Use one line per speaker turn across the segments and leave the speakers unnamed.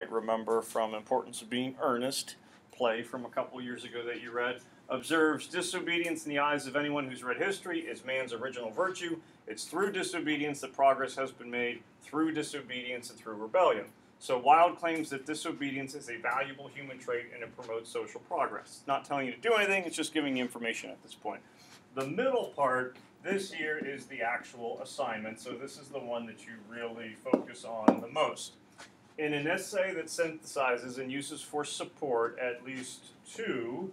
remember from Importance of Being Earnest, play from a couple years ago that you read, observes disobedience in the eyes of anyone who's read history is man's original virtue. It's through disobedience that progress has been made, through disobedience and through rebellion. So Wilde claims that disobedience is a valuable human trait and it promotes social progress. It's not telling you to do anything, it's just giving you information at this point. The middle part this year is the actual assignment, so this is the one that you really focus on the most. In an essay that synthesizes and uses for support at least two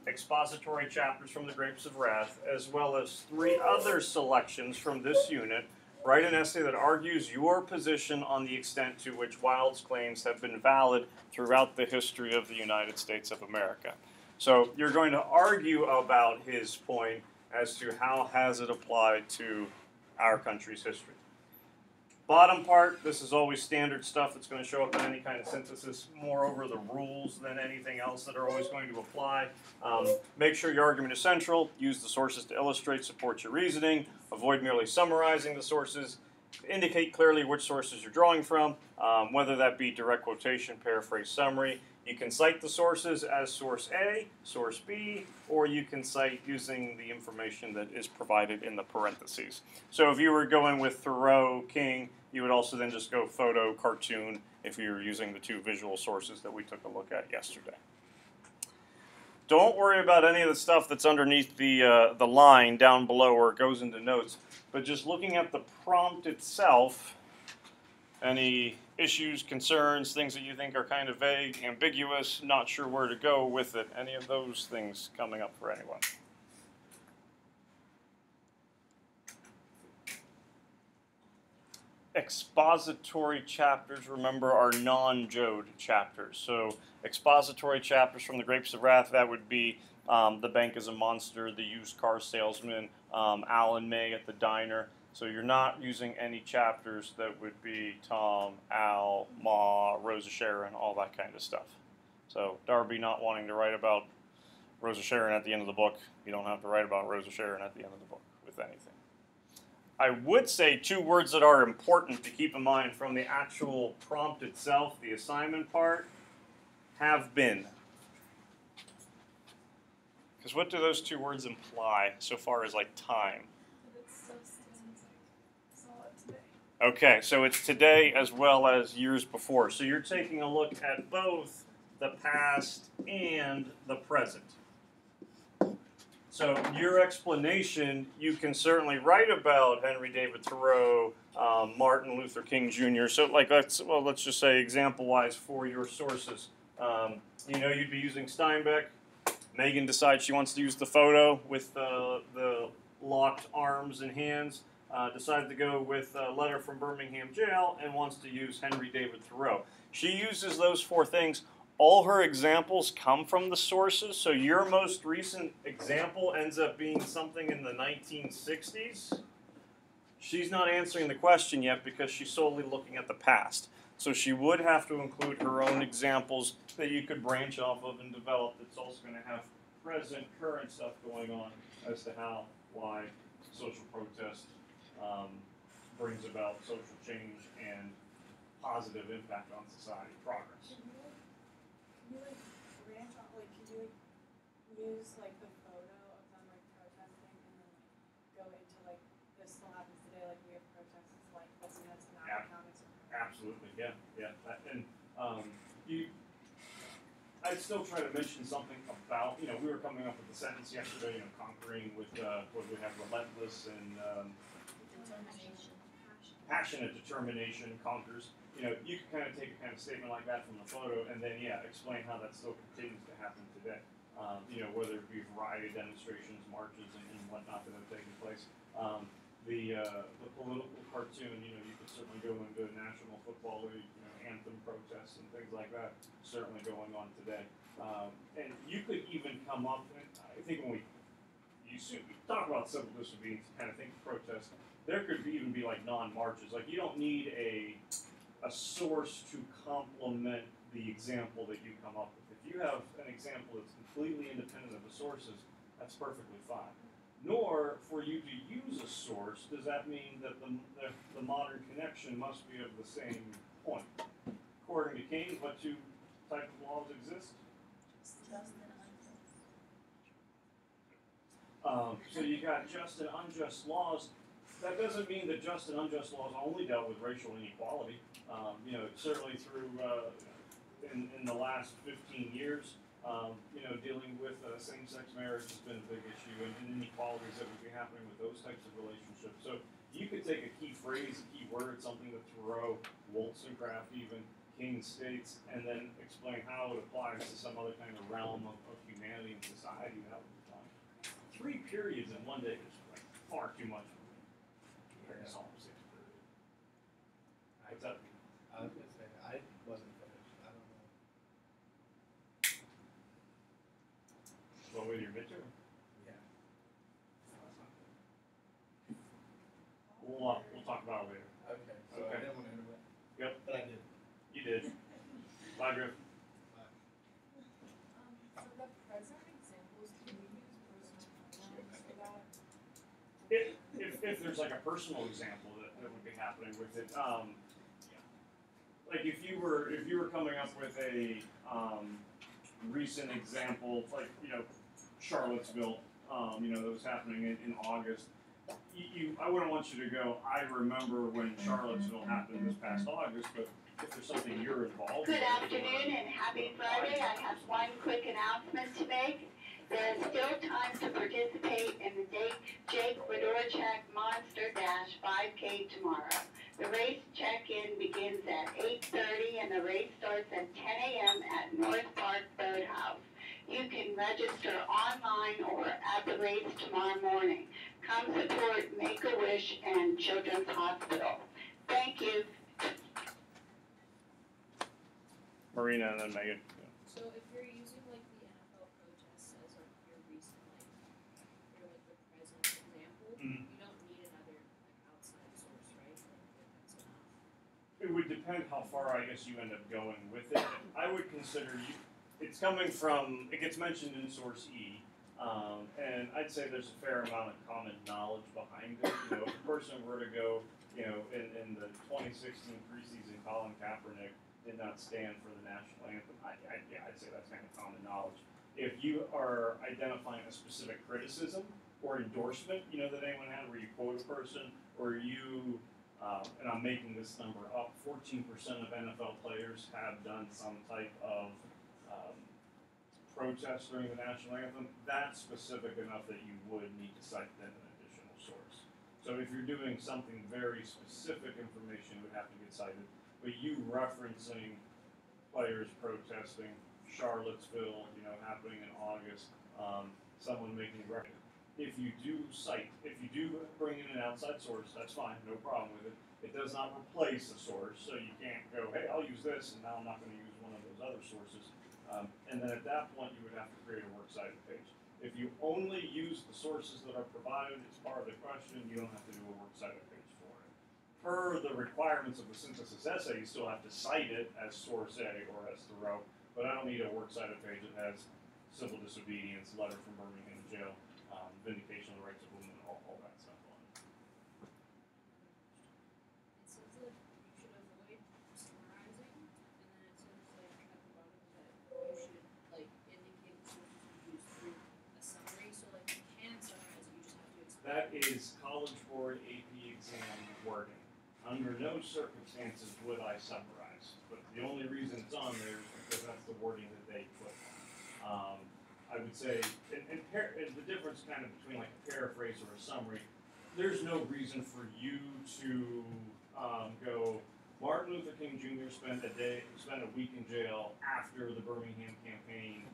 expository chapters from the Grapes of Wrath, as well as three other selections from this unit, write an essay that argues your position on the extent to which Wilde's claims have been valid throughout the history of the United States of America. So you're going to argue about his point as to how has it applied to our country's history. Bottom part, this is always standard stuff that's going to show up in any kind of synthesis, moreover the rules than anything else that are always going to apply. Make sure your argument is central, use the sources to illustrate, support your reasoning, avoid merely summarizing the sources, indicate clearly which sources you're drawing from, whether that be direct quotation, paraphrase, summary. You can cite the sources as source A, source B, or you can cite using the information that is provided in the parentheses. So if you were going with Thoreau, King, you would also then just go photo, cartoon, if you were using the two visual sources that we took a look at yesterday. Don't worry about any of the stuff that's underneath the line down below where it goes into notes, but just looking at the prompt itself, any issues, concerns, things that you think are kind of vague, ambiguous, not sure where to go with it, any of those things coming up for anyone? Expository chapters, remember, are non-Jode chapters. So expository chapters from the Grapes of Wrath, that would be The Bank is a Monster, The Used Car Salesman, Alan May at the Diner. So you're not using any chapters that would be Tom, Al, Ma, Rosa Sharon, all that kind of stuff. So Darby not wanting to write about Rosa Sharon at the end of the book, you don't have to write about Rosa Sharon at the end of the book with anything. I would say two words that are important to keep in mind from the actual prompt itself, the assignment part, have been. Because what do those two words imply so far as like time? Okay, so it's today as well as years before. So you're taking a look at both the past and the present. So your explanation, you can certainly write about Henry David Thoreau, Martin Luther King Jr. So like let's just say example-wise for your sources. You'd be using Steinbeck. Megan decides she wants to use the photo with the locked arms and hands. Decided to go with a letter from Birmingham jail and wants to use Henry David Thoreau. She uses those four things. All her examples come from the sources, so your most recent example ends up being something in the 1960s. She's not answering the question yet because she's solely looking at the past. So she would have to include her own examples that you could branch off of and develop that's also going to have present, current stuff going on as to how, why social protest brings about social change and positive impact on society progress.
Can you branch off, could you use the photo of them protesting and then go into this still happens today, we have protests like this and that's in our comics.
Absolutely, yeah. And I'd still try to mention something about, we were coming up with the sentence yesterday, conquering with, what do we have, relentless and
Determination.
Passionate determination conquers. You can kind of take a kind of statement like that from the photo and then, explain how that still continues to happen today. Whether it be variety demonstrations, marches, and whatnot that have taken place. The political cartoon, you could certainly go into National Football League, anthem protests and things like that, certainly going on today. And you could even come up, and I think when we talk about civil disobedience, kind of think of protest, there could even be non-marches. You don't need a source to complement the example that you come up with. If you have an example that's completely independent of the sources, that's perfectly fine. Nor, for you to use a source, does that mean that the modern connection must be of the same point. According to Keynes, what two types of laws exist? So you got just and unjust laws. That doesn't mean that just and unjust laws only dealt with racial inequality. Certainly through in the last 15 years, dealing with same-sex marriage has been a big issue, and inequalities that would be happening with those types of relationships. So you could take a key phrase, a key word, something that Thoreau, Wollstonecraft, even Keynes states, and then explain how it applies to some other kind of realm of humanity and society. That would be fine. 3 periods in one day is like far too much for me.
Yeah.
Psalm 6 period. What's up?
I was gonna say I wasn't finished. I don't know.
What with your midterm?
Yeah.
We'll talk about it later.
Okay. So
Okay.
I didn't want to interrupt.
Yep.
But I did.
You did. Bye, Griff.
For the present examples, can we use personal pronouns for that?
If there's like a personal example that would be happening with it, like if you were coming up with a recent example, like Charlottesville, that was happening in August. I wouldn't want you to go, I remember when Charlottesville happened this past August, but if there's something you're involved
Good
with.
afternoon and happy Friday. I have one quick announcement to make. There's still time to participate in the Jake Fedorchak Monster Dash 5K tomorrow. The race check-in begins at 8:30 and the race starts at 10 a.m. at North Park Boathouse. You can register online or at the race tomorrow morning. Come support Make-A-Wish and Children's Hospital. Thank you.
Marina and then Megan.
So if you're using like the NFL protests as like your recent your the present example,
Mhm.
you don't need another outside source, right? That's enough.
It would depend how far I guess you end up going with it. I would consider it's coming from, it gets mentioned in source E, and I'd say there's a fair amount of common knowledge behind it. If a person were to go, in the 2016 preseason, Colin Kaepernick did not stand for the national anthem. I'd say that's kind of common knowledge. If you are identifying a specific criticism or endorsement, that anyone had, where you quote a person, or you, and I'm making this number up, 14% of NFL players have done some type of protest during the national anthem, that's specific enough that you would need to cite then an additional source. So if you're doing something very specific information, it would have to get cited. But you referencing players protesting, Charlottesville, happening in August, someone making a record. If you do bring in an outside source, that's fine, no problem with it. It does not replace a source, so you can't go, hey, I'll use this, and now I'm not going to use one of those other sources. And then at that point, you would have to create a works cited page. If you only use the sources that are provided as part of the question, you don't have to do a works cited page for it. Per the requirements of the synthesis essay, you still have to cite it as source A or as Thoreau, but I don't need a works cited page that has civil disobedience, letter from Birmingham jail, vindication of the rights of women, all that stuff on it.
It says that you should avoid summarizing, and then it says like at the bottom that you should like indicate the sources you use through a summary. So like you can summarize it, you just have to explain.
That is College Board AP exam wording. Under no circumstances would I summarize, but the only reason it's on there is because that's the wording that they put. I would say, and the difference kind of between like a paraphrase or a summary, there's no reason for you to go, Martin Luther King Jr. spent a week in jail after the Birmingham campaign,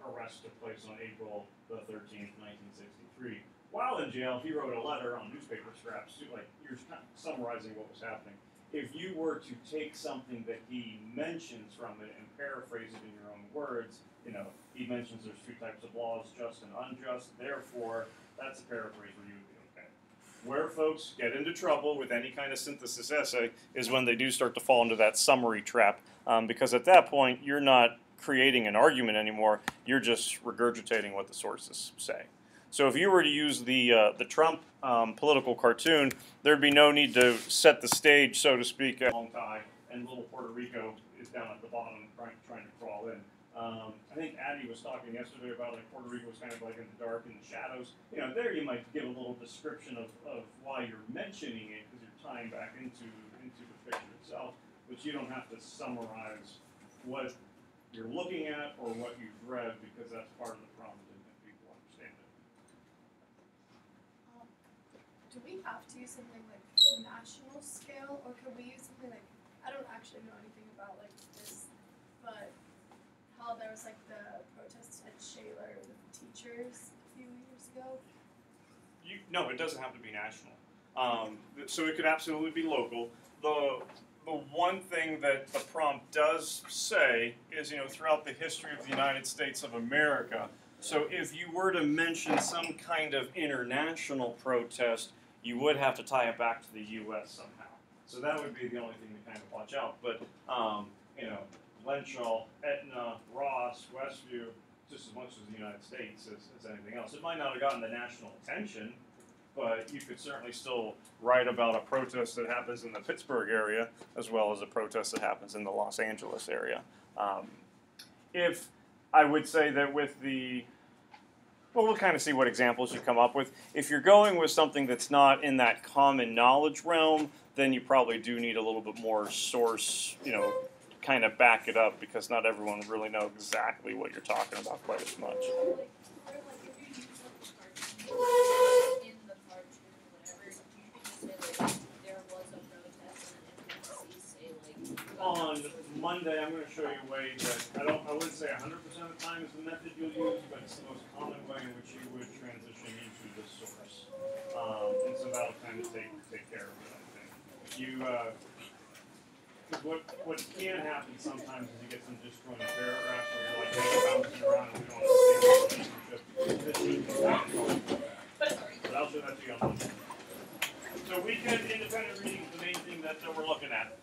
arrest took place on April the 13th, 1963. While in jail, he wrote a letter on newspaper scraps, like you're kind of summarizing what was happening. If you were to take something that he mentions from it and paraphrase it in your own words, he mentions there's 2 types of laws, just and unjust, therefore, that's a paraphrase where you would be okay. Where folks get into trouble with any kind of synthesis essay is when they do start to fall into that summary trap, because at that point, you're not creating an argument anymore, you're just regurgitating what the sources say. So if you were to use the Trump political cartoon, there'd be no need to set the stage, so to speak, a long tie and little Puerto Rico is down at the bottom trying to crawl in. I think Addie was talking yesterday about like Puerto Rico was kind of like in the dark, in the shadows. You know, there you might give a little description of why you're mentioning it because you're tying back into the picture itself, but you don't have to summarize what you're looking at or what you've read because that's part of the prompt and people understand it.
Do we have to use something like national scale, or can we use something like, I don't actually know anything about like this, but how there was like the protests at Shaler with teachers a few years ago?
No, it doesn't have to be national. So it could absolutely be local. The one thing that the prompt does say is, you know, throughout the history of the United States of America, so if you were to mention some kind of international protest, you would have to tie it back to the U.S. somehow. So that would be the only thing to kind of watch out. But, you know, Lenshaw, Etna, Ross, Westview, just as much as the United States as anything else. It might not have gotten the national attention, but you could certainly still write about a protest that happens in the Pittsburgh area as well as a protest that happens in the Los Angeles area. If I would say that with the, well, we'll kind of see what examples you come up with. If you're going with something that's not in that common knowledge realm, then you probably do need a little bit more source, you know, kind of back it up because not everyone would really know exactly what you're talking about quite as much.
Like, or like if you use like the cartoon, in the cartoon, whatever, you can just say like there was a protest and then say like
On Monday, I'm going to show you a way that I wouldn't say 100% of the time is the method you'll use, but it's the most common way in which you would transition into the source. And so that'll kind of take care of it, I think. Because what can happen sometimes is you get some disjointed paragraphs where you're like bouncing around and we don't understand the relationship. But I'll show that to you on Monday. So weekend independent reading is the main thing that we're looking at.